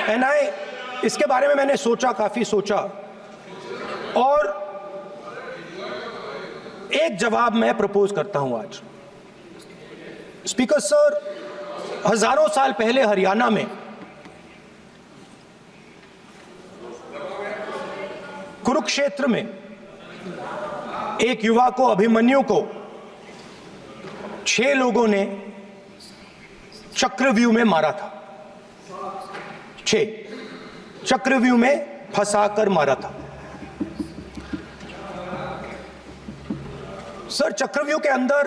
And I इसके बारे में मैंने सोचा, काफी सोचा, और एक जवाब मैं प्रपोज करता हूं आज। स्पीकर सर, हजारों साल पहले हरियाणा में कुरुक्षेत्र में एक युवा को, अभिमन्यु को 6 लोगों ने चक्रव्यूह में मारा था। 6 चक्रव्यूह में फंसाकर मारा था। सर, चक्रव्यूह के अंदर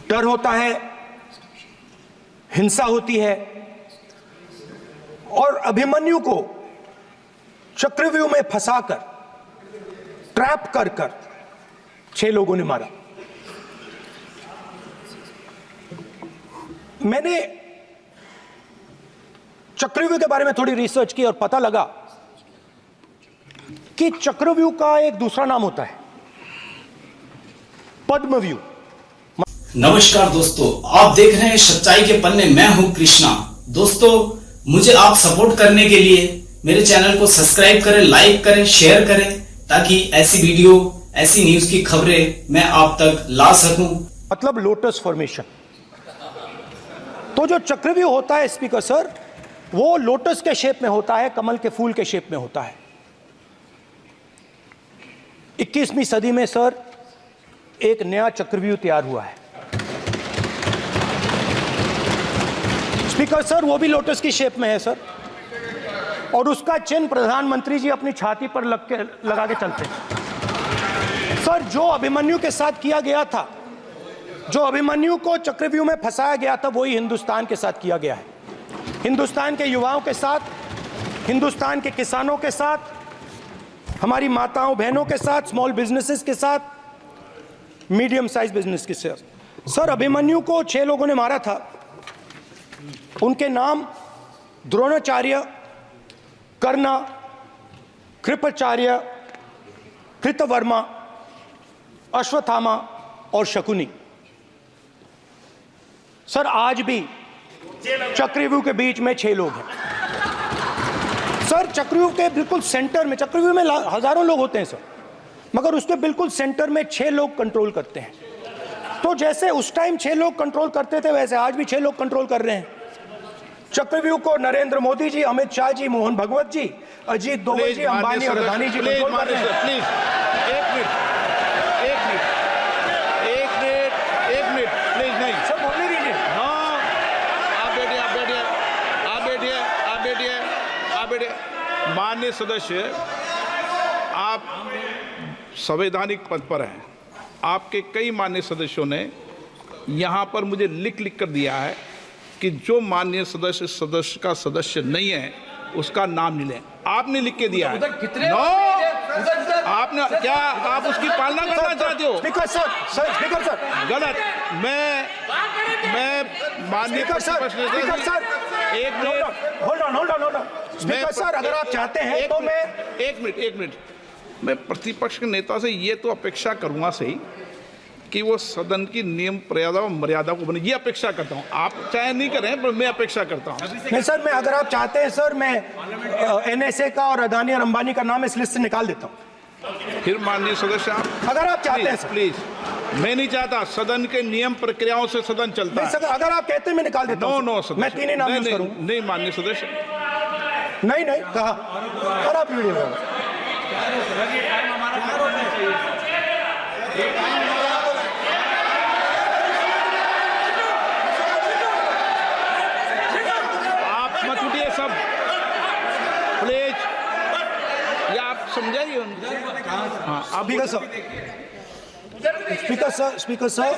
डर होता है, हिंसा होती है, और अभिमन्यु को चक्रव्यूह में फंसाकर, ट्रैप कर 6 लोगों ने मारा। मैंने चक्रव्यूह के बारे में थोड़ी रिसर्च की और पता लगा कि चक्रव्यूह का एक दूसरा नाम होता है, पद्मव्यूह। नमस्कार दोस्तों, आप देख रहे हैं सच्चाई के पन्ने। मैं हूं कृष्णा। दोस्तों, मुझे आप सपोर्ट करने के लिए मेरे चैनल को सब्सक्राइब करें, लाइक करें, शेयर करें, ताकि ऐसी वीडियो, ऐसी न्यूज की खबरें मैं आप तक ला सकूं। मतलब लोटस फॉर्मेशन। तो जो चक्रव्यूह होता है स्पीकर सर, वो लोटस के शेप में होता है, कमल के फूल के शेप में होता है। 21वीं सदी में सर एक नया चक्रव्यूह तैयार हुआ है स्पीकर सर, वो भी लोटस की शेप में है सर, और उसका चिन्ह प्रधानमंत्री जी अपनी छाती पर लगा के चलते हैं। सर, जो अभिमन्यु के साथ किया गया था, जो अभिमन्यु को चक्रव्यूह में फंसाया गया था, वही हिंदुस्तान के साथ किया गया है। हिंदुस्तान के युवाओं के साथ, हिंदुस्तान के किसानों के साथ, हमारी माताओं बहनों के साथ, स्मॉल बिजनेसेस के साथ, मीडियम साइज बिजनेस के साथ। सर, अभिमन्यु को 6 लोगों ने मारा था। उनके नाम द्रोणाचार्य, कर्ण, कृपाचार्य, कृतवर्मा, अश्वत्थामा और शकुनी। सर, आज भी चक्रव्यूह के बीच में 6 लोग हैं। सर, चक्रव्यूह के बिल्कुल सेंटर में, चक्रव्यूह में हजारों लोग होते हैं सर, मगर उसके बिल्कुल सेंटर में 6 लोग कंट्रोल करते हैं। तो जैसे उस टाइम 6 लोग कंट्रोल करते थे, वैसे आज भी 6 लोग कंट्रोल कर रहे हैं। चक्रव्यूह को नरेंद्र मोदी जी, अमित शाह जी, मोहन भगवत जी, अजीत दोवल जी, अंबानी और अदानी जी कंट्रोल कर रहे हैं। प्लीज, एक मिनट, प्लीज। नहीं सब बोलने दीजिए। हाँ, आप बैठिए। माननीय सदस्य, आप संवैधानिक पद पर हैं। आपके कई माननीय सदस्यों ने यहाँ पर मुझे लिख कर दिया है कि जो माननीय सदस्य का सदस्य नहीं है उसका नाम नहीं लें। आपने लिख के दिया है। नो, आपने क्या, आप उसकी पालना करना चाहते हो? स्पीकर सर, गलत। मैं माननीय एक minute, hold on. Speaker sir, अगर आप चाहते हैं तो मैं एक मिनट मैं प्रतिपक्ष के नेता से ये तो अपेक्षा करूंगा सही कि वो सदन की नियम मर्यादा को बने, ये अपेक्षा करता हूं। आप चाहे नहीं करें, पर मैं अपेक्षा करता हूं। नहीं सर, मैं, अगर आप चाहते हैं सर, मैं NSA का और अदानी और अंबानी का नाम इस लिस्ट से निकाल देता हूं। फिर माननीय सदस्य, आप अगर आप चाहते हैं सर। प्लीज, मैं नहीं चाहता। सदन के नियम प्रक्रियाओं से सदन चलता है। सर, अगर आप कहते हैं मैं निकाल देता हूं। नो, मैं 3 ही नाम यूज करूंगा। नहीं माननीय सदस्य, नहीं कहा, और आप वीडियो मत उठिए सब, प्लीज। या आप समझाइए। हाँ, आप Speaker sir,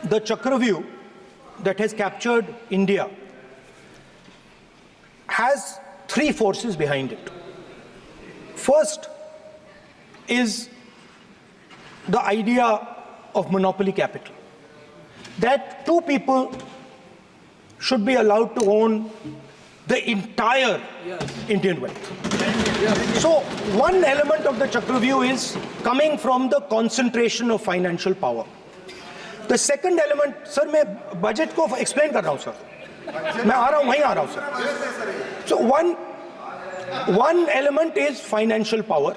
the Chakravyu that has captured India has 3 forces behind it. First is the idea of monopoly capital, that 2 people should be allowed to own the entire Indian wealth. So one element of the Chakravyu is coming from the concentration of financial power. The second element, sir मैं budget को explain कर रहा हूं sir, मैं आ रहा हूं, वहीं आ रहा हूं sir. So one element is financial power.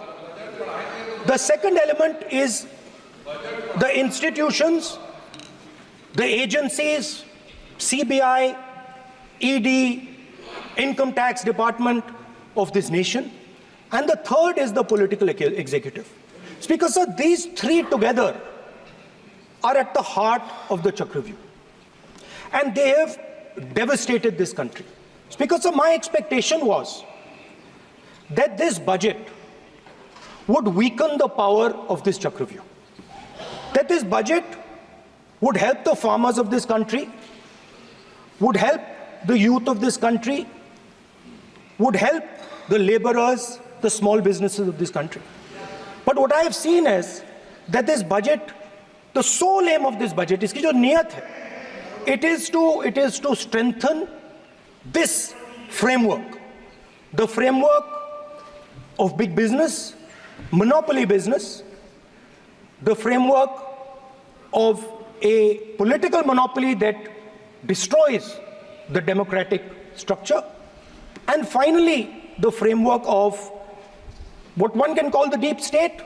The second element is the institutions, the agencies, CBI, ED, Income Tax Department of this nation. And the third is the political executive. Speaker sir, these three together are at the heart of the Chakravyuh. And they have devastated this country. Speaker sir, my expectation was that this budget would weaken the power of this Chakravyuh. That this budget would help the farmers of this country, would help the youth of this country, would help the laborers, the small businesses of this country. But what I have seen is that this budget, the sole aim of this budget, iski jo niyat hai, it is to strengthen this framework, the framework of big business, monopoly business, the framework of a political monopoly that destroys the democratic structure, and finally the framework of what one can call the deep state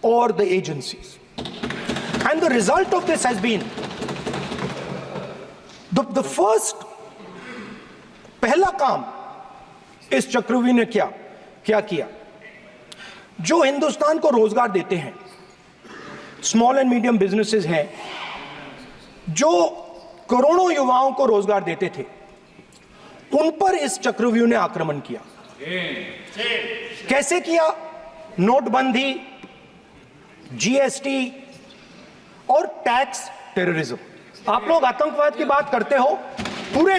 or the agencies. And the result of this has been the first पहला काम इस चक्रव्यूह ने क्या किया, जो हिंदुस्तान को रोजगार देते हैं, स्मॉल एंड मीडियम बिजनेसेस हैं, जो करोड़ों युवाओं को रोजगार देते थे, उन पर इस चक्रव्यूह ने आक्रमण किया. कैसे किया? नोटबंदी, जीएसटी और टैक्स टेररिज्म. आप लोग आतंकवाद की बात करते हो, पूरे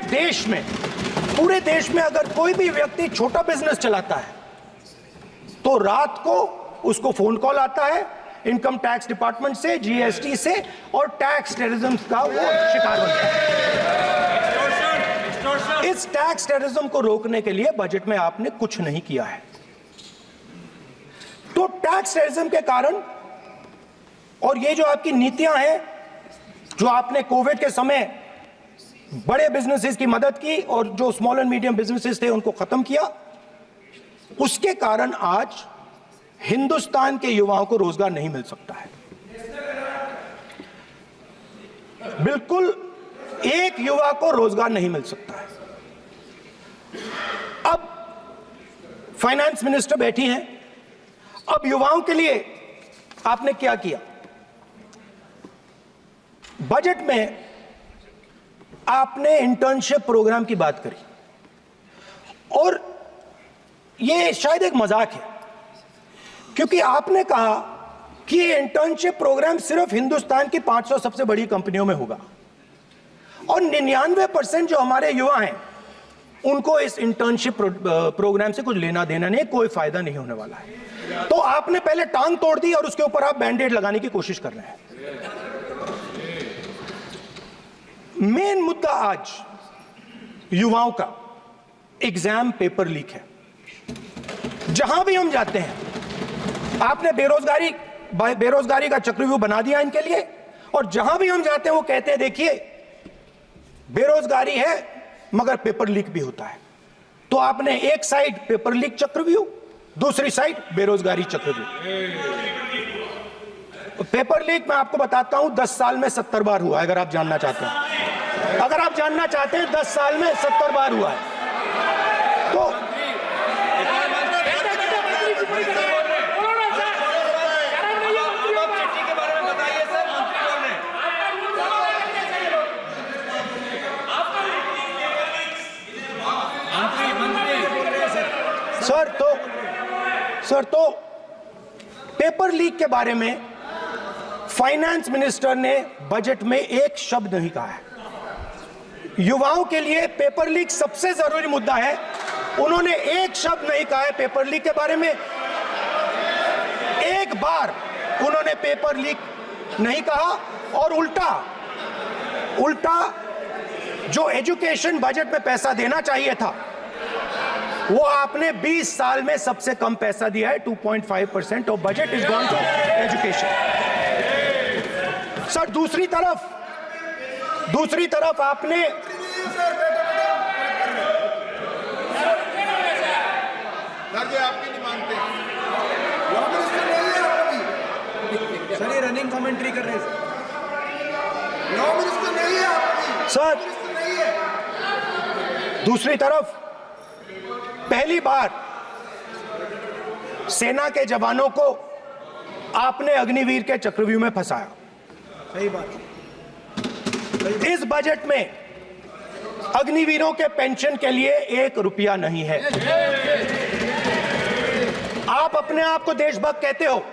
देश में अगर कोई भी व्यक्ति छोटा बिजनेस चलाता है तो रात को उसको फोन कॉल आता है इनकम टैक्स डिपार्टमेंट से, जीएसटी से, और टैक्स टेररिज्म का वो शिकार बनता है. इस टैक्स टेररिज्म को रोकने के लिए बजट में आपने कुछ नहीं किया है. तो टैक्स टेररिज्म के कारण और ये जो आपकी नीतियां हैं, जो आपने कोविड के समय बड़े बिजनेसेस की मदद की और जो स्मॉल एंड मीडियम बिजनेसेस थे उनको खत्म किया, उसके कारण आज हिंदुस्तान के युवाओं को रोजगार नहीं मिल सकता है. बिल्कुल एक युवा को रोजगार नहीं मिल सकता है. अब फाइनेंस मिनिस्टर बैठी हैं, अब युवाओं के लिए आपने क्या किया? बजट में आपने इंटर्नशिप प्रोग्राम की बात करी और यह शायद एक मजाक है, क्योंकि आपने कहा कि ये इंटर्नशिप प्रोग्राम सिर्फ हिंदुस्तान की 500 सबसे बड़ी कंपनियों में होगा और 99% जो हमारे युवा हैं उनको इस इंटर्नशिप प्रोग्राम से कुछ लेना देना नहीं, कोई फायदा नहीं होने वाला है. तो आपने पहले टांग तोड़ दी और उसके ऊपर आप बैंडेड लगाने की कोशिश कर रहे हैं. मेन मुद्दा आज युवाओं का एग्जाम पेपर लीक है. जहां भी हम जाते हैं आपने बेरोजगारी का चक्रव्यूह बना दिया इनके लिए, और जहां भी हम जाते हैं वो कहते हैं देखिए बेरोजगारी है मगर पेपर लीक भी होता है. तो आपने एक साइड पेपर लीक चक्रव्यूह, दूसरी साइड बेरोजगारी चक्रव्यूह. पेपर लीक मैं आपको बताता हूं 10 साल में 70 बार हुआ है. अगर आप जानना चाहते हैं, 10 साल में 70 बार हुआ है. तो सर तो पेपर लीक के बारे में फाइनेंस मिनिस्टर ने बजट में एक शब्द नहीं कहा है. युवाओं के लिए पेपर लीक सबसे जरूरी मुद्दा है, उन्होंने एक शब्द नहीं कहा है पेपर लीक के बारे में. एक बार उन्होंने पेपर लीक नहीं कहा और उल्टा जो एजुकेशन बजट में पैसा देना चाहिए था वो आपने 20 साल में सबसे कम पैसा दिया है. 2.5% of budget is gone to education. Sir दूसरी तरफ आपने आपकी नहीं मानते सर, ये रनिंग कमेंट्री कर रहे हैं लॉ मिनिस्टर नहीं है आपकी सर। नहीं है। दूसरी तरफ पहली बार सेना के जवानों को आपने अग्निवीर के चक्रव्यूह में फंसाया। सही बात। इस बजट में अग्निवीरों के पेंशन के लिए 1 रुपया नहीं है। आप अपने आप को देशभक्त कहते हो,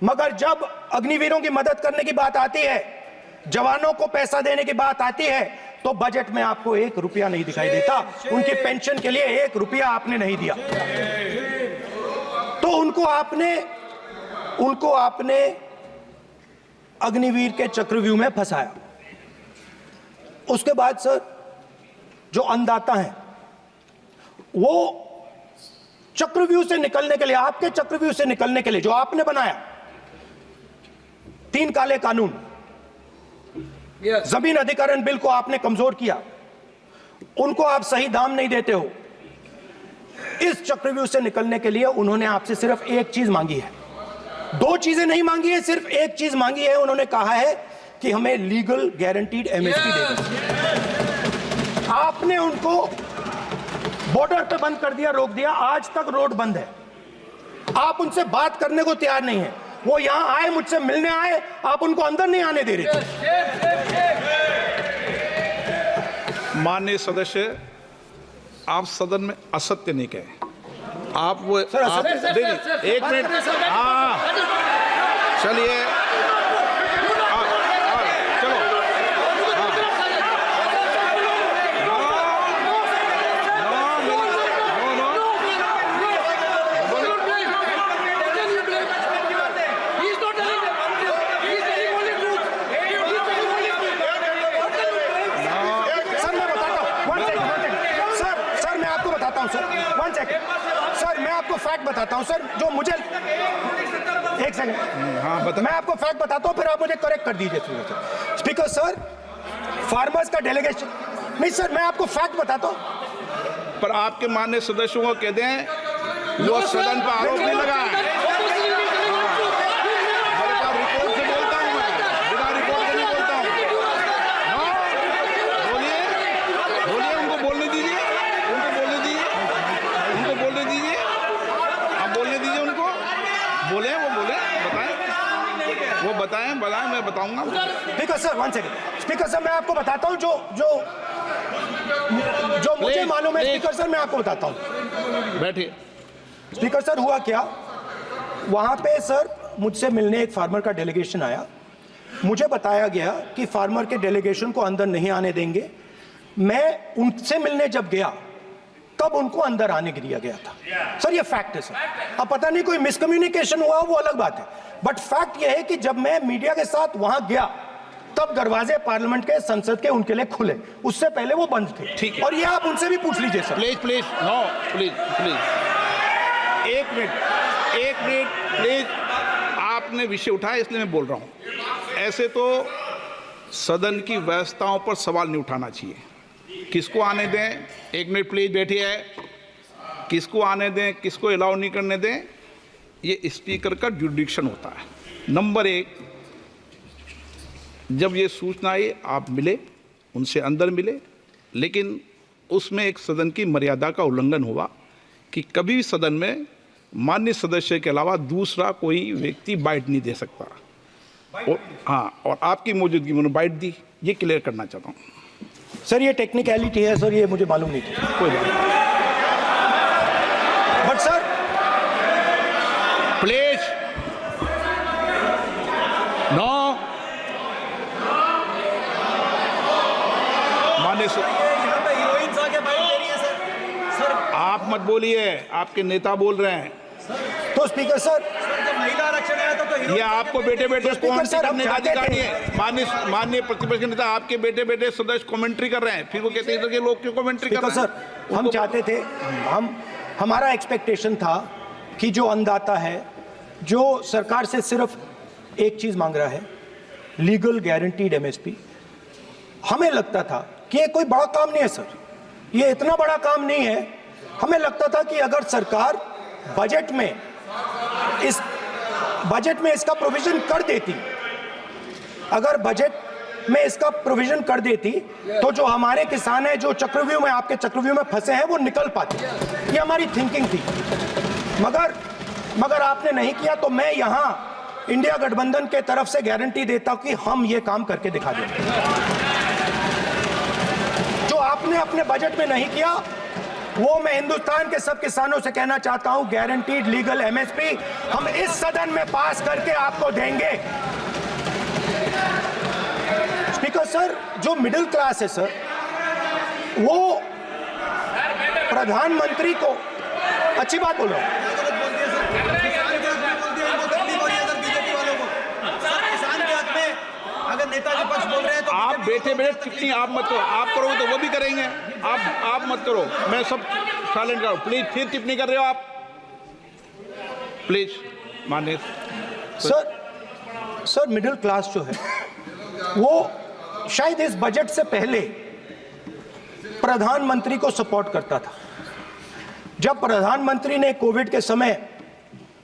मगर जब अग्निवीरों की मदद करने की बात आती है, जवानों को पैसा देने की बात आती है, तो बजट में आपको 1 रुपया नहीं दिखाई देता। उनकी पेंशन के लिए 1 रुपया आपने नहीं दिया। तो उनको आपने अग्निवीर के चक्रव्यूह में फंसाया। उसके बाद सर, जो अन्नदाता हैं, वो चक्रव्यूह से निकलने के लिए, आपके चक्रव्यूह से निकलने के लिए जो आपने बनाया 3 काले कानून, जमीन अधिग्रहण बिल को आपने कमजोर किया, उनको आप सही दाम नहीं देते हो। इस चक्रव्यूह से निकलने के लिए उन्होंने आपसे सिर्फ एक चीज मांगी है, 2 चीजें नहीं मांगी है, सिर्फ एक चीज मांगी है। उन्होंने कहा है कि हमें लीगल गारंटीड एमएसपी दे दो। आपने उनको बॉर्डर पे बंद कर दिया, रोक दिया, आज तक रोड बंद है। आप उनसे बात करने को तैयार नहीं है। वो यहां आए, मुझसे मिलने आए, आप उनको अंदर नहीं आने दे रहे थे। माननीय सदस्य, आप सदन में असत्य नहीं कहे। आप वो सर, आप देखिए, 1 मिनट, हाँ चलिए, चलो, सर मैं आपको फैक्ट बताता हूं सर, जो मुझे, एक सेकंड, हाँ बता। मैं आपको फैक्ट बताता हूं, फिर आप मुझे करेक्ट कर दीजिए। स्पीकर सर, फार्मर्स का डेलीगेशन, नहीं सर, मैं आपको फैक्ट बताता हूं। पर आपके माननीय सदस्यों को कहते हैं वो सदन पर आरोप नहीं लगा है। रिपोर्ट से बोलता हूं मैं, बिना रिपोर्ट के नहीं बोलता हूं। हाँ बोलिए, उनको बोलने दीजिए, आप बोलने दीजिए उनको, बोले, वो बोले, बताएं, मैं बताऊंगा। Speaker sir, 1 second. Speaker sir, मैं आपको बताता हूं जो मुझे मालूम है। स्पीकर सर, मैं आपको बताता हूं। बैठिए। स्पीकर सर, हुआ क्या, वहां पे सर मुझसे मिलने एक फार्मर का डेलीगेशन आया। मुझे बताया गया कि फार्मर के डेलीगेशन को अंदर नहीं आने देंगे। मैं उनसे मिलने जब गया, तब उनको अंदर आने दिया गया था। सर ये फैक्ट है सर। अब पता नहीं कोई मिसकम्युनिकेशन हुआ, वो अलग बात है, बट फैक्ट ये है कि जब मैं मीडिया के साथ वहां गया, तब दरवाजे पार्लियामेंट के, संसद के उनके लिए खुले, उससे पहले वो बंद थे। ठीक है। और ये आप उनसे भी पूछ लीजिए सर। प्लीज, नो प्लीज, एक मिनट प्लीज, आपने विषय उठाया इसलिए मैं बोल रहा हूं। ऐसे तो सदन की व्यवस्थाओं पर सवाल नहीं उठाना चाहिए। किसको आने दें, 1 मिनट प्लीज बैठिए, किसको आने दें, किसको अलाउ नहीं करने दें, ये स्पीकर का जुडिक्शन होता है। नंबर 1, जब ये सूचना आई, आप मिले, उनसे अंदर मिले, लेकिन उसमें एक सदन की मर्यादा का उल्लंघन हुआ कि कभी भी सदन में माननीय सदस्य के अलावा दूसरा कोई व्यक्ति बाइट नहीं दे सकता। और आपकी मौजूदगी में उन्होंने बाइट दी, ये क्लियर करना चाहता हूँ। सर ये टेक्निकलिटी है सर, ये मुझे मालूम नहीं थी। कोई बात नहीं, बट सर प्लीज, नो, माननीय आप मत बोलिए, आपके नेता बोल रहे हैं। तो स्पीकर सर, महिला आरक्षण आया था तो ये आपको बेटे बेटे स्पीकर सर, हम चाहते अधिकारी है। माननीय प्रतिपक्ष के नेता, आपके बेटे बेटे सदस्य कमेंट्री कर रहे हैं, फिर वो कहते हैं कि लोग क्यों कमेंट्री कर रहे हैं। सर हम चाहते थे, हमारा एक्सपेक्टेशन था कि जो अन्नदाता है, जो सरकार से सिर्फ एक चीज मांग रहा है लीगल गारंटीड एमएसपी, हमें लगता था कि ये कोई बड़ा काम नहीं है सर, ये इतना बड़ा काम नहीं है। हमें लगता था कि अगर सरकार बजट में इसका प्रोविजन कर देती, अगर बजट में इसका प्रोविजन कर देती तो जो हमारे किसान हैं जो चक्रव्यूह में, आपके चक्रव्यूह में फंसे हैं, वो निकल पाते। ये हमारी थिंकिंग थी, मगर आपने नहीं किया। तो मैं यहां इंडिया गठबंधन के तरफ से गारंटी देता हूं कि हम ये काम करके दिखा देंगे। जो आपने अपने बजट में नहीं किया वो मैं हिंदुस्तान के सब किसानों से कहना चाहता हूं, गारंटीड लीगल एमएसपी हम इस सदन में पास करके आपको देंगे। स्पीकर सर, जो मिडिल क्लास है सर, वो प्रधानमंत्री को, अच्छी बात बोल रहा हूं, अगर नेताजी पक्ष बोल रहे हैं तो आप बैठे बैठे टिप्पणी आप मत करो, आप करोगे तो वो भी करेंगे। आप मत करो, मैं सब साइलेंट करो प्लीज। फिर टिप्पणी कर रहे हो आप, प्लीज माननीय सर मिडिल क्लास जो है वो शायद इस बजट से पहले प्रधानमंत्री को सपोर्ट करता था। जब प्रधानमंत्री ने कोविड के समय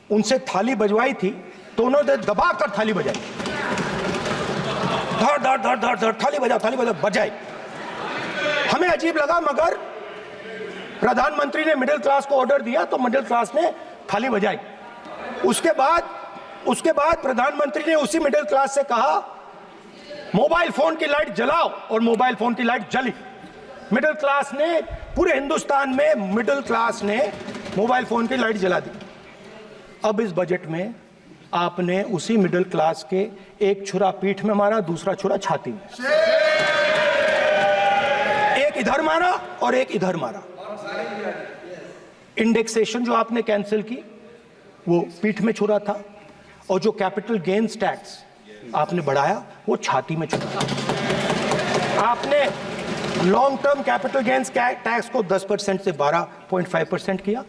उनसे थाली बजवाई थी तो उन्होंने दबाकर थाली बजाई, धड़ धड़ धड़ धड़ धड़ थाली बजा बजाई। हमें अजीब लगा, मगर प्रधानमंत्री ने मिडिल क्लास को ऑर्डर दिया तो मिडिल क्लास ने थाली बजाई। उसके बाद प्रधानमंत्री ने उसी मिडिल क्लास से कहा मोबाइल फोन की लाइट जलाओ, और मोबाइल फोन की लाइट जली। मिडिल क्लास ने, पूरे हिंदुस्तान में मिडिल क्लास ने मोबाइल फोन की लाइट जला दी। अब इस बजट में आपने उसी मिडिल क्लास के एक छुरा पीठ में मारा, दूसरा छुरा छाती में, एक इधर मारा और एक इधर मारा। इंडेक्सेशन जो आपने कैंसिल की वो पीठ में छुरा था, और जो कैपिटल गेन्स टैक्स आपने बढ़ाया वो छाती में छुरा। आपने long term capital gains tax को 10% से 12.5% किया,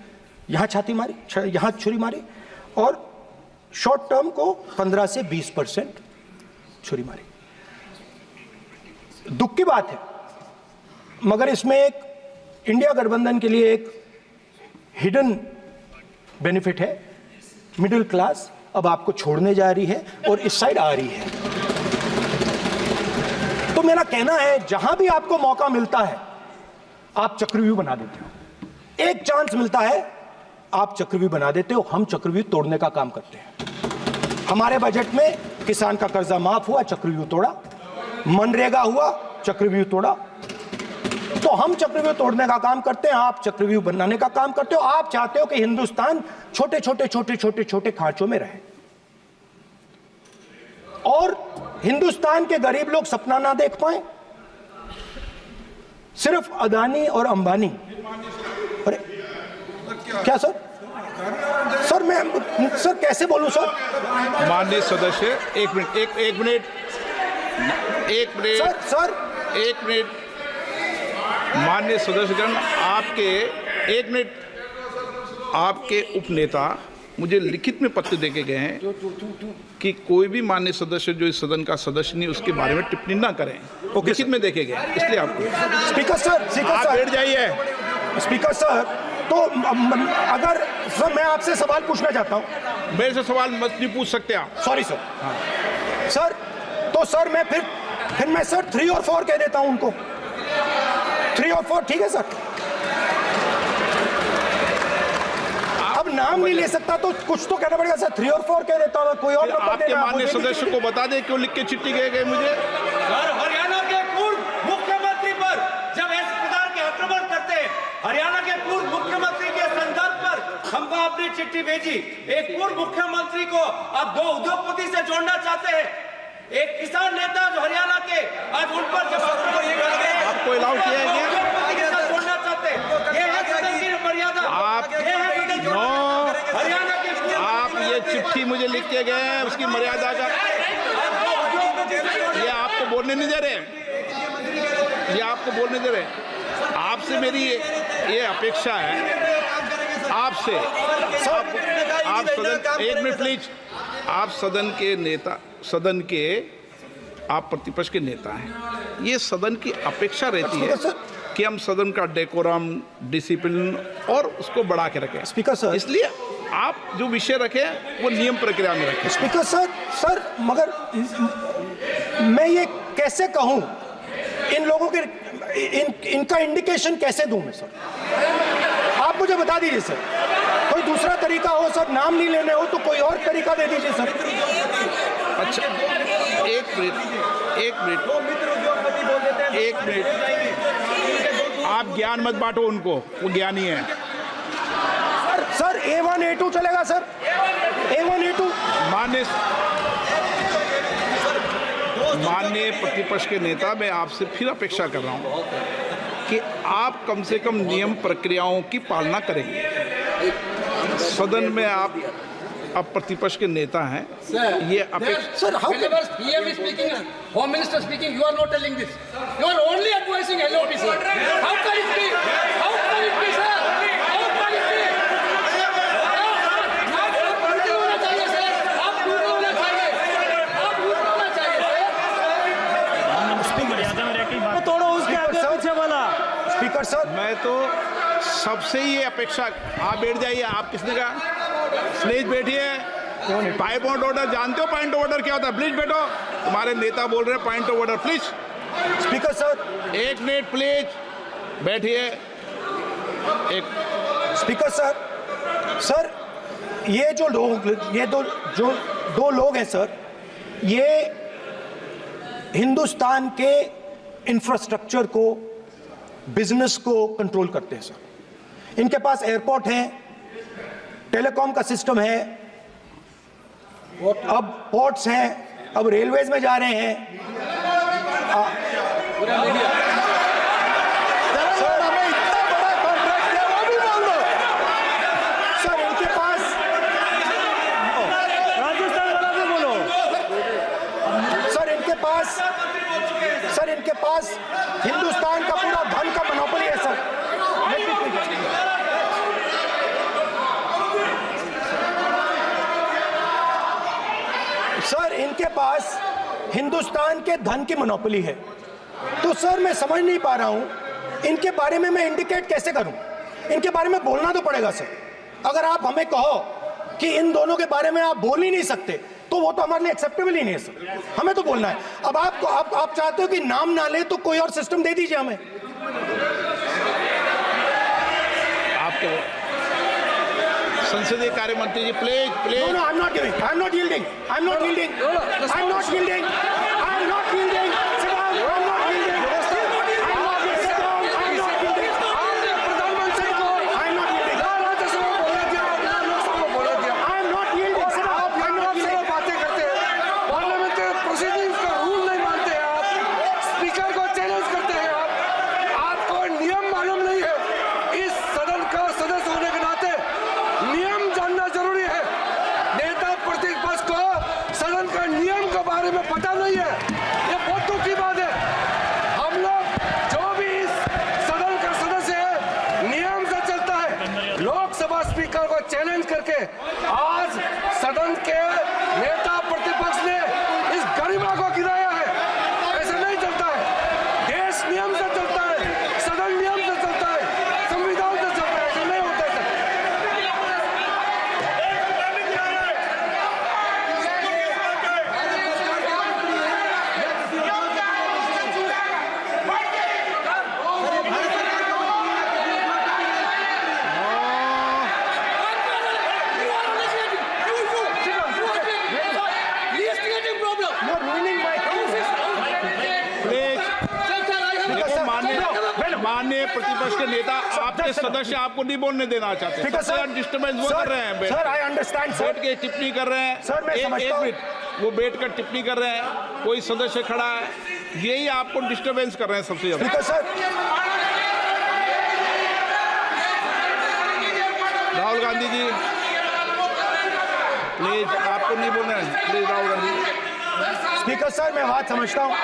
यहां छाती मारी, यहां छुरी मारी, और शॉर्ट टर्म को 15 से 20% छुरी मारी। दुख की बात है, मगर इसमें एक इंडिया गठबंधन के लिए एक हिडन बेनिफिट है। मिडिल क्लास अब आपको छोड़ने जा रही है और इस साइड आ रही है। तो मेरा कहना है, जहां भी आपको मौका मिलता है आप चक्रव्यूह बना देते हो, एक चांस मिलता है आप चक्रव्यूह बना देते हो। हम चक्रव्यूह तोड़ने का काम करते हैं। हमारे बजट में किसान का कर्जा माफ हुआ, चक्रव्यूह तोड़ा, मनरेगा हुआ, चक्रव्यूह तोड़ा। तो हम चक्रव्यूह तोड़ने का काम करते हैं, आप चक्रव्यूह बनाने का काम करते हो। आप चाहते हो कि हिंदुस्तान छोटे छोटे खांचों में रहे, और हिंदुस्तान के गरीब लोग सपना ना देख पाए। सिर्फ अदानी और अंबानी। अरे क्या सर मैं सर कैसे बोलूं सर? माननीय सदस्य, एक मिनट सर माननीय सदस्यगण, आपके उपनेता मुझे लिखित में पत्र देके गए हैं कि कोई भी माननीय सदस्य जो इस सदन का सदस्य नहीं उसके बारे में टिप्पणी ना करें। लिखित में देखे गए, इसलिए आपको स्पीकर सर बैठ जाइए। स्पीकर सर, तो अगर सर मैं आपसे सवाल पूछना चाहता हूं। मेरे से सवाल मत नहीं पूछ सकते आप। Sorry sir. सर तो सर मैं फिर मैं सर 3 और 4 कह देता हूं उनको। 3 और 4 ठीक है सर? अब नाम नहीं ले सकता तो कुछ तो कहना पड़ेगा सर। 3 और 4 कह देता हूं, कोई और नंबर आपके देना। माननीय सदस्य को बता दें क्यों लिख के चिट्ठी गए मुझे। सर, हरियाणा के पूर्व मुख्यमंत्री पर जब इस प्रकार के आक्रमण करते हैं, हरियाणा के पूर्व मुख्यमंत्री के संदर्भ पर हमको आपने चिट्ठी भेजी। एक पूर्व मुख्यमंत्री को आप 2 उद्योगपति से जोड़ना चाहते हैं, एक किसान नेता जो हरियाणा के, आज उन पर जब आपको अलाउ किया है क्या? उद्योगपति के साथ जोड़ना चाहते हैं, ये है सदन की मर्यादा। आप हरियाणा के आप ये चिट्ठी मुझे लिख के गए हैं, उसकी मर्यादा का ये आपको बोलने नहीं दे रहे, ये आपको बोलने दे रहे। आपसे मेरी ये अपेक्षा है, आपसे आप सदन, एक मिनट प्लीज, आप सदन के नेता, सदन के आप प्रतिपक्ष के नेता हैं, ये सदन की अपेक्षा रहती है कि हम सदन का डेकोरम, डिसिप्लिन और उसको बढ़ा के रखें। स्पीकर सर, इसलिए आप जो विषय रखें वो नियम प्रक्रिया में रखें। स्पीकर सर मगर मैं ये कैसे कहूं, इन लोगों के इनका इंडिकेशन कैसे दूं मैं सर? आप मुझे बता दीजिए सर, कोई दूसरा तरीका हो सर, नाम नहीं लेने हो तो कोई और तरीका दे दीजिए सर। अच्छा, एक मिनट, आप ज्ञान मत बांटो उनको, वो ज्ञानी है। सर A1 A2 चलेगा सर, A1 A2। माननीय प्रतिपक्ष के नेता, मैं आपसे फिर अपेक्षा कर रहा हूं कि आप कम से कम नियम प्रक्रियाओं की पालना करेंगे। सदन में आप अब प्रतिपक्ष के नेता हैं, ये अपेक्षा। Sir PM is speaking, Home Minister speaking, you are not telling this. You are only advising LOP, sir. How can it be? How can it be, sir? How can it be? आप झूठे होना चाहिए, sir. आप झूठे होना चाहिए. आप झूठे होना चाहिए. तोड़ो उसके आगे पीछे वाला। स्पीकर सर, मैं तो सबसे ये अपेक्षा, आप बैठ जाइए। आप किसने कहा? प्लीज बैठिए। पॉइंट ऑफ ऑर्डर जानते हो? पॉइंट ऑफ ऑर्डर क्या होता है? प्लीज बैठो। तुम्हारे नेता बोल रहे हैं point of order, please. Speaker sir, एक मिनट प्लीज बैठिए। एक स्पीकर सर, ये जो दो लोग हैं सर, ये हिंदुस्तान के इंफ्रास्ट्रक्चर को, बिजनेस को कंट्रोल करते हैं सर। इनके पास एयरपोर्ट है, टेलीकॉम का सिस्टम है, अब पोर्ट्स हैं, अब रेलवेज में जा रहे हैं। सर हमें इतना बड़ा कॉन्ट्रैक्ट दिया, वो भी बोल दो सर। इनके पास राजस्थान वाला भी बोलो सर। इनके पास हिंदुस्तान का पूरा धन का मोनोपोली है सर। सर इनके पास हिंदुस्तान के धन की मोनोपोली है। तो सर मैं समझ नहीं पा रहा हूं इनके बारे में मैं इंडिकेट कैसे करूं। इनके बारे में बोलना तो पड़ेगा सर। अगर आप हमें कहो कि इन दोनों के बारे में आप बोल ही नहीं सकते तो वो तो हमारे लिए एक्सेप्टेबल ही नहीं है सर। हमें तो बोलना है। अब आप चाहते हो कि नाम ना ले तो कोई और सिस्टम दे दीजिए हमें। आपके संसदीय कार्य मंत्री जी, please please. No, I'm not giving. I'm not yielding. I'm not yielding. I'm not yielding. I'm not yielding. Sit down. I'm not yielding. I'm not yielding. Sit down. I'm not yielding. प्रधानमंत्री को I'm not yielding. Rajya Sabha बोला दिया, लोकसभा बोला दिया। I'm not yielding. Sit down. I'm not आप yielding. बातें करते हैं, पार्लियामेंट्री प्रोसीडिंग्स का रूल नहीं मानते हैं आप, स्पीकर को चैलेंज करते हैं आप। आपको नियम मालूम नहीं है। इस सदन का सदस्य होने के नाते नियम जानना जरूरी है। नेता प्रतिपक्ष को सदन का नियम के बारे में पता नहीं है, ये बहुत दुख की बात है। हम लोग जो भी इस सदन का सदस्य है नियम से चलता है। लोकसभा स्पीकर को चैलेंज करके आज सदन के नेता प्रतिपक्ष ने इस गरिमा को गिराया है। ऐसा नहीं चलता है। देश नियम से चलता है, सदन नियम से चलता है, संविधान से चलता है। ऐसा नहीं होता है You're ruining my माननीय प्रतिपक्ष के नेता, आपके सदस्य आपको नहीं बोलने देना चाहते। ठीक है सर। डिस्टर्बेंस वो कर रहे हैं। Sir I understand sir. बैठ के टिप्पणी कर रहे हैं। सर, मैं समझता हूं। एक मिनट, वो बैठ कर टिप्पणी कर रहे हैं, कोई सदस्य खड़ा है, यही आपको डिस्टर्बेंस कर रहे हैं सबसे ज्यादा। ठीक है सर। राहुल गांधी जी प्लीज, आपको नहीं बोलना है, please Rahul Gandhi. Speaker sir मैं बात समझता हूँ।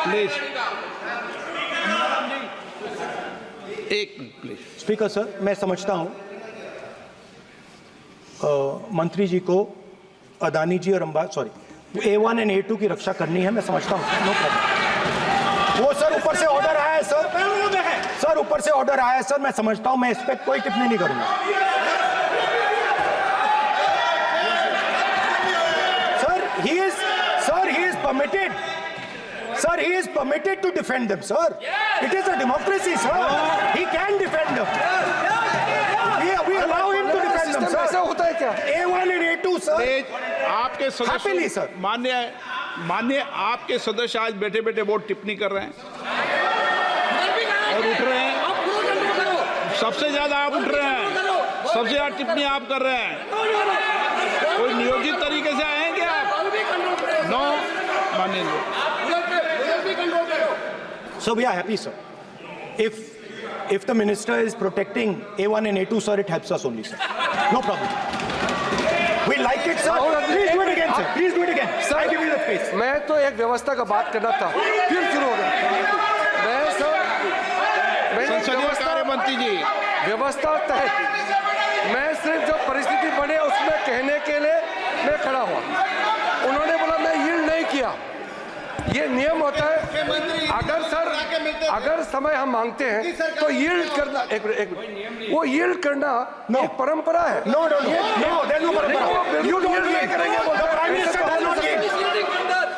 प्लीज एक मिनट प्लीज। स्पीकर सर मैं समझता हूँ मंत्री जी को, अदानी जी और A1 एंड A2 की रक्षा करनी है, मैं समझता हूँ, नो प्रॉब्लम। वो सर ऊपर से ऑर्डर आया है सर ऊपर से ऑर्डर आया है सर, मैं समझता हूँ, मैं इस पर कोई टिप्पणी नहीं करूंगा। Sir he is permitted. Sir, he is permitted to defend them, sir. It is a democracy, sir. He can defend them. We allow him to defend them, sir. ऐसा होता है क्या? A1 and A2, sir. आपके Happily, sir. सदस्य मान्य आपके सदस्य आज बैठे बैठे बहुत टिप्पणी कर रहे हैं और उठ रहे हैं। आप पूरा कंट्रोल करो। सबसे ज्यादा आप उठ रहे हैं, सबसे ज्यादा टिप्पणी आप कर रहे हैं। कोई नियोजित तरीके से आए हैं क्या आप? अभी कंट्रोल करो। नो माननीय कंट्रोल करो। So we are happy, sir. If the minister is protecting A1 and A2, sir, it helps us only, sir. No problem. We like it, sir. Please do it again, sir. Please do it again. Sir, I give you the space. मैं तो एक व्यवस्था का बात करना था, फिर शुरू हो गया। मैं संसदीय कार्य मंत्री जी, व्यवस्था तहत मैं सिर्फ जो परिस्थिति बने उसमें कहने के लिए मैं खड़ा हुआ। उन्होंने बोला मैं यील्ड नहीं किया। ये नियम होता है, अगर समय हम मांगते हैं तो यील्ड करना, एक मिनट, वो यील्ड करना एक परंपरा है। No, there's no problem. You don't नहीं yield. करेंगे The बोलते Prime Minister does not yield.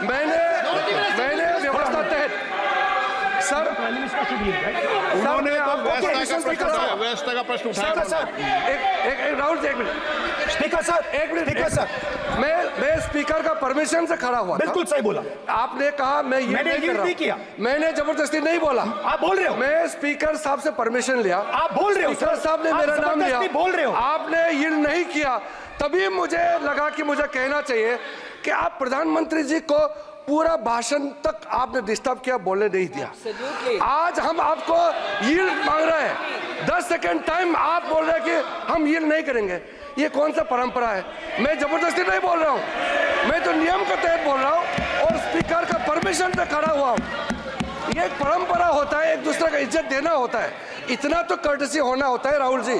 मैंने व्यवस्था तहत सर उन्होंने तो व्यवस्था का प्रश्न उठाया। सर, एक राहुल जी, एक minute speaker sir, speaker sir, मैं स्पीकर का परमिशन से खड़ा हुआ था। बिल्कुल सही बोला। आपने कहा मैं ये मैंने नहीं कर yield नहीं रहा किया। मैंने जबरदस्ती नहीं बोला। आप बोल रहे हो। मैं स्पीकर साहब से परमिशन लिया। आप बोल रहे हो स्पीकर सर। साहब ने आप मेरा नाम लिया। जबरदस्ती बोल रहे हो। आपने यील्ड नहीं किया, तभी मुझे लगा कि मुझे कहना चाहिए कि आप प्रधानमंत्री जी को पूरा भाषण तक आपने डिस्टर्ब किया, बोलने नहीं दिया। आज हम आपको यील्ड मांग रहे हैं, 10 सेकंड टाइम आप बोल रहे हैं कि हम यील्ड नहीं करेंगे। ये कौन सा परंपरा है? मैं जबरदस्ती नहीं बोल रहा हूँ, मैं तो नियम के तहत बोल रहा हूँ और स्पीकर का परमिशन से खड़ा हुआ हूँ। ये एक परंपरा होता है, एक दूसरे का इज्जत देना होता है, इतना तो कर्टसी होना होता है। Rahul ji,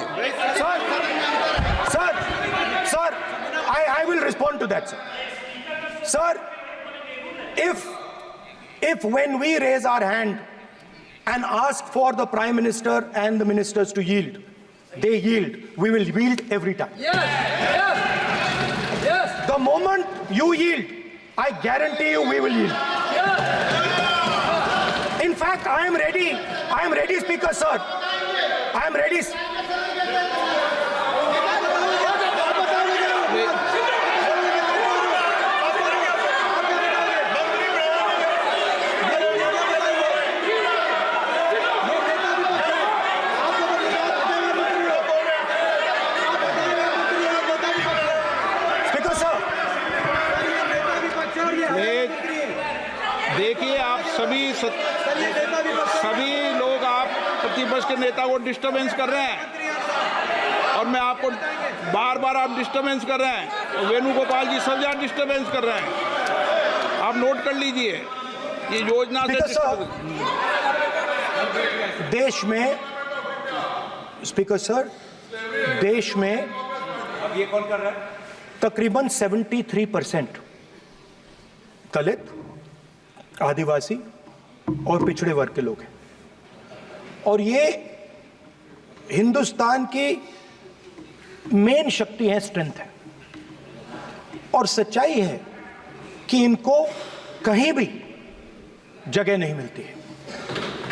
Sir, I will respond to that, sir. Sir, if when we raise our hand and ask for the Prime Minister and the ministers to yield, they yield, we will yield every time. Yes. The moment you yield, I guarantee you we will yield. In fact, I am ready, Speaker, sir. I am ready. देखिए, आप सभी लोग आप प्रतिपक्ष के नेता को disturbance कर रहे हैं और मैं आपको बार आप डिस्टर्बेंस कर रहे हैं। वेणुगोपाल जी सब जगह डिस्टर्बेंस कर रहे हैं, आप नोट कर लीजिए। ये योजना से देश में, स्पीकर सर, देश में ये कौन कर रहा है? तकरीबन 73% दलित, आदिवासी और पिछड़े वर्ग के लोग हैं और ये हिंदुस्तान की मेन शक्ति है, स्ट्रेंथ है। और सच्चाई है कि इनको कहीं भी जगह नहीं मिलती है।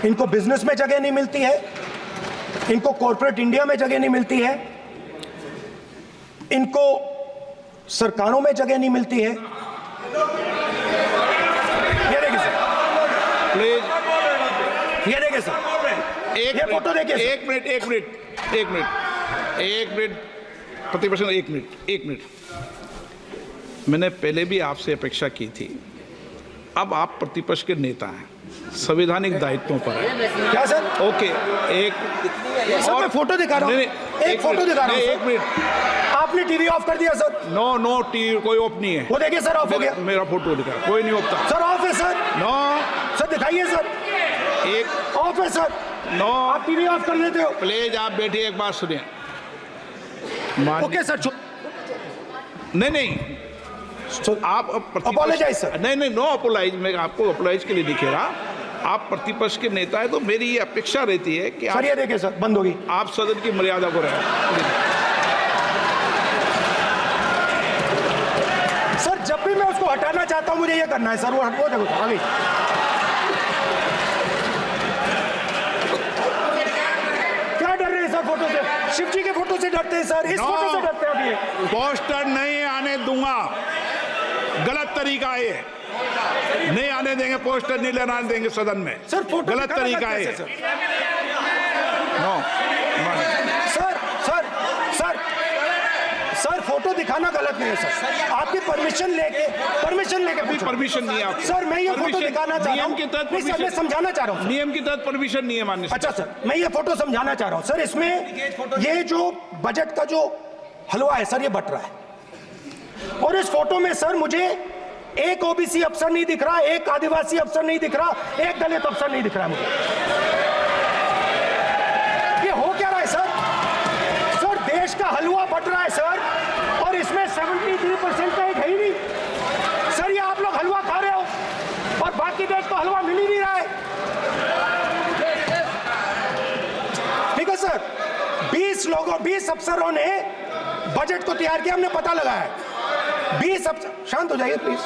इनको बिजनेस में जगह नहीं मिलती है, इनको कॉर्पोरेट इंडिया में जगह नहीं मिलती है, इनको सरकारों में जगह नहीं मिलती है। प्लीज ये देखिए सर, ये फोटो देखिए। एक मिनट प्रतिपक्ष, एक मिनट। मैंने पहले भी आपसे अपेक्षा की थी, अब आप प्रतिपक्ष के नेता हैं, संवैधानिक दायित्वों पर है। क्या सर? ओके, सर मैं फोटो दिखा रहा हूँ, एक फोटो दिखा रहा हूँ। एक मिनट, आपने टीवी ऑफ कर दिया सर? नो टीवी कोई ऑफ नहीं है। वो देखिए सर, ऑफ हो गया। मेरा फोटो दिखा, कोई नहीं होता सर। ऑफ है सर? नो सर दिखाइए सर। एक ऑफ है सर। नो, आप टीवी ऑफ कर देते हो? प्लीज आप बैठिए, एक बात सुनिए। Okay sir. नहीं, आप Apologize, sir. नहीं, नो अपोलाइज। मैं आपको अपोलाइज के लिए दिखेगा। आप प्रतिपक्ष के नेता है, तो मेरी ये अपेक्षा रहती है कि सर ये देखिए सर, बंद होगी। आप सदन की मर्यादा को रखें। सर जब भी मैं उसको हटाना चाहता हूं मुझे ये करना है सर, वो देखो आ गई। क्या डर रहे हैं सर फोटो से? शिव जी के फोटो से डरते हैं सर, इस फोटो से डरते हैं अभी ये। पोस्टर नहीं आने दूंगा, गलत तरीका है ये। नहीं आने देंगे, पोस्टर नहीं लेना देंगे सदन में। सर फोटो गलत तरीका है। सर नो सर फोटो दिखाना गलत नहीं है सर। आपकी परमिशन लेके परमिशन नहीं है आपको। सर मैं ये फोटो Permission- दिखाना चाह रहा हूँ। नियम के तहत नहीं सर, मैं समझाना चाह रहा हूँ। नियम के तहत परमिशन नहीं है माननीय। अच्छा सर, मैं ये फोटो समझाना चाह रहा हूँ सर। इसमें ये जो बजट का जो हलवा है सर, ये बट रहा है। और इस फोटो में सर मुझे एक ओबीसी अफसर नहीं दिख रहा, एक आदिवासी अफसर नहीं दिख रहा, एक दलित अफसर नहीं दिख रहा मुझे। ये हो क्या रहा है सर? सर देश का हलवा बट रहा है सर, और इसमें 73% का एक है ही नहीं सर। ये आप लोग हलवा खा रहे हो और बाकी देश को हलवा मिल ही नहीं रहा है। ठीक है सर, 20 अफसरों ने बजट को तैयार किया, हमने पता लगाया है। 20 अफसर, शांत हो जाइए प्लीज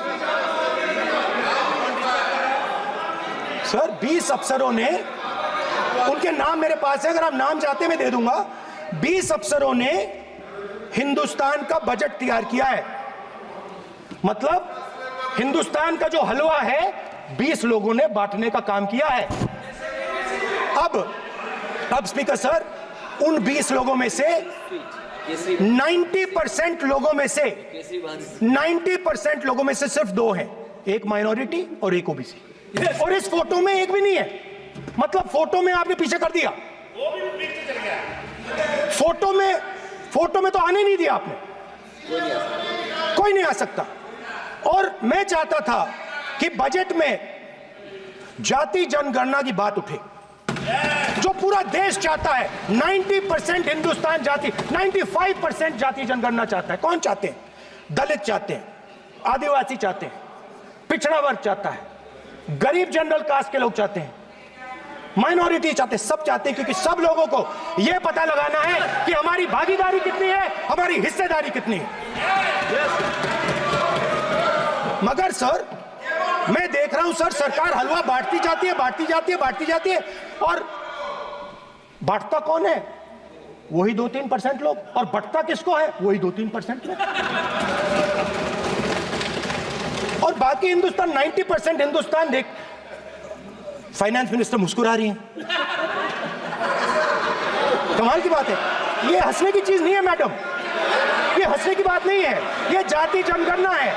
सर। 20 अफसरों ने, उनके नाम मेरे पास है, अगर आप नाम चाहते मैं दे दूंगा। 20 अफसरों ने हिंदुस्तान का बजट तैयार किया है। मतलब हिंदुस्तान का जो हलवा है 20 लोगों ने बांटने का काम किया है। अब स्पीकर सर, उन 20 लोगों में से 90% लोगों में से 90% लोगों में से सिर्फ 2 हैं, एक माइनॉरिटी और एक ओबीसी। और इस फोटो में एक भी नहीं है। मतलब फोटो में आपने पीछे कर दिया, फोटो में तो आने नहीं दिया आपने, कोई नहीं आ सकता। और मैं चाहता था कि बजट में जाति जनगणना की बात उठे, जो पूरा देश चाहता है। 90% हिंदुस्तान जाति, 95% जाति जनगणना चाहता है। कौन चाहते हैं? दलित चाहते हैं, आदिवासी चाहते हैं, पिछड़ा वर्ग चाहता है, गरीब जनरल कास्ट के लोग चाहते हैं, माइनॉरिटी चाहते हैं, सब चाहते हैं। क्योंकि सब लोगों को यह पता लगाना है कि हमारी भागीदारी कितनी है, हमारी हिस्सेदारी कितनी है। मगर सर मैं देख रहा हूं सर, सरकार हलवा बांटती जाती है, और बांटता कौन है? वही 2-3% लोग, और बंटता किसको है? वही 2-3% लोग। और बाकी हिंदुस्तान, 90% हिंदुस्तान देख। फाइनेंस मिनिस्टर मुस्कुरा रही हैं। कमाल की बात है। ये हंसने की चीज नहीं है मैडम, ये हंसने की बात नहीं है। ये जाति जनगणना है,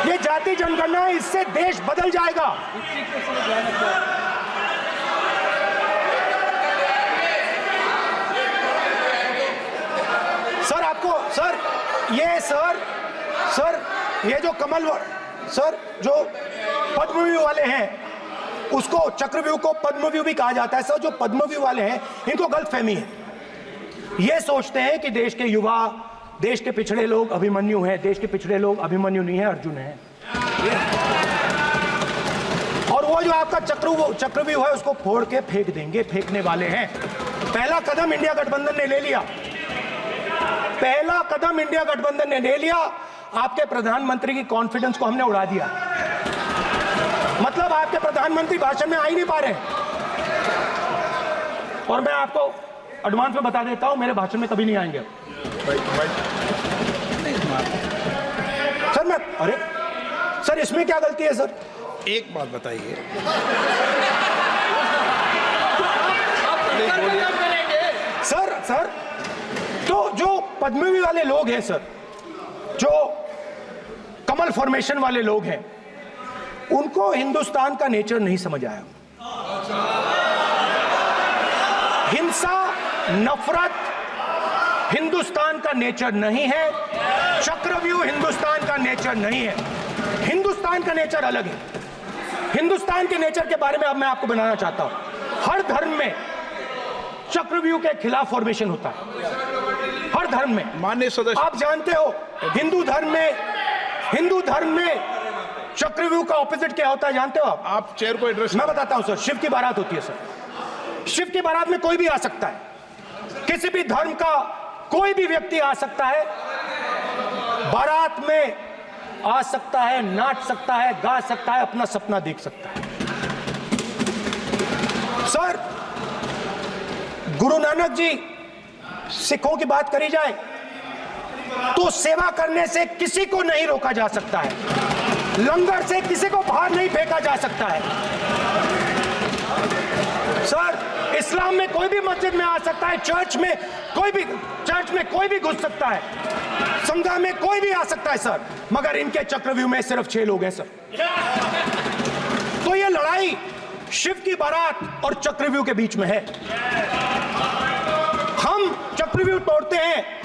ये जाति जनगणना है। इससे देश बदल जाएगा। सर आपको सर ये जो कमल सर जो पद्मव्यूह वाले हैं, उसको चक्रव्यूह को पद्मव्यूह भी कहा जाता है। सर जो पद्मव्यूह वाले हैं इनको गलतफहमी है। ये सोचते हैं कि देश के युवा, देश के पिछड़े लोग अभिमन्यु हैं। देश के पिछड़े लोग अभिमन्यु नहीं है, अर्जुन है। और वो जो आपका चक्रव्यूह है उसको फोड़ के फेंक देंगे, फेंकने वाले हैं। पहला कदम इंडिया गठबंधन ने ले लिया, पहला कदम इंडिया गठबंधन ने ले लिया। आपके प्रधानमंत्री की कॉन्फिडेंस को हमने उड़ा दिया। मतलब आपके प्रधानमंत्री भाषण में आ ही नहीं पा रहे। और मैं आपको एडवांस में बता देता हूं, मेरे भाषण में कभी नहीं आएंगे सर। अरे सर इसमें क्या गलती है सर? एक बात बताइए, सर तो जो पद्मव्यूह वाले लोग हैं सर, जो कमल फॉर्मेशन वाले लोग हैं, उनको हिंदुस्तान का नेचर नहीं समझ आया। हिंसा, नफरत हिंदुस्तान का नेचर नहीं है। चक्रव्यूह हिंदुस्तान का नेचर नहीं है। हिंदुस्तान का नेचर अलग है। हिंदुस्तान के नेचर के बारे में अब मैं आपको बनाना चाहता हूं। हर धर्म में चक्रव्यूह के खिलाफ फॉर्मेशन होता है। हर धर्म में। माननीय सदस्य, आप जानते हो हिंदू धर्म में चक्रव्यूह का ऑपोजिट क्या होता है, जानते हो आप चेयर को एड्रेस। मैं बताता हूं सर, शिव की बारात होती है सर, शिव की बारात में कोई भी आ सकता है, किसी भी धर्म का कोई भी व्यक्ति आ सकता है, बारात में आ सकता है, नाच सकता है, गा सकता है, अपना सपना देख सकता है। सर गुरु नानक जी, सिखों की बात करी जाए तो सेवा करने से किसी को नहीं रोका जा सकता है, लंगर से किसी को बाहर नहीं फेंका जा सकता है। सर इस्लाम में कोई भी मस्जिद में आ सकता है, चर्च में कोई भी घुस सकता है, संघा में कोई भी आ सकता है सर, मगर इनके चक्रव्यूह में सिर्फ 6 लोग हैं सर। तो ये लड़ाई शिव की बारात और चक्रव्यूह के बीच में है। हम चक्रव्यूह तोड़ते हैं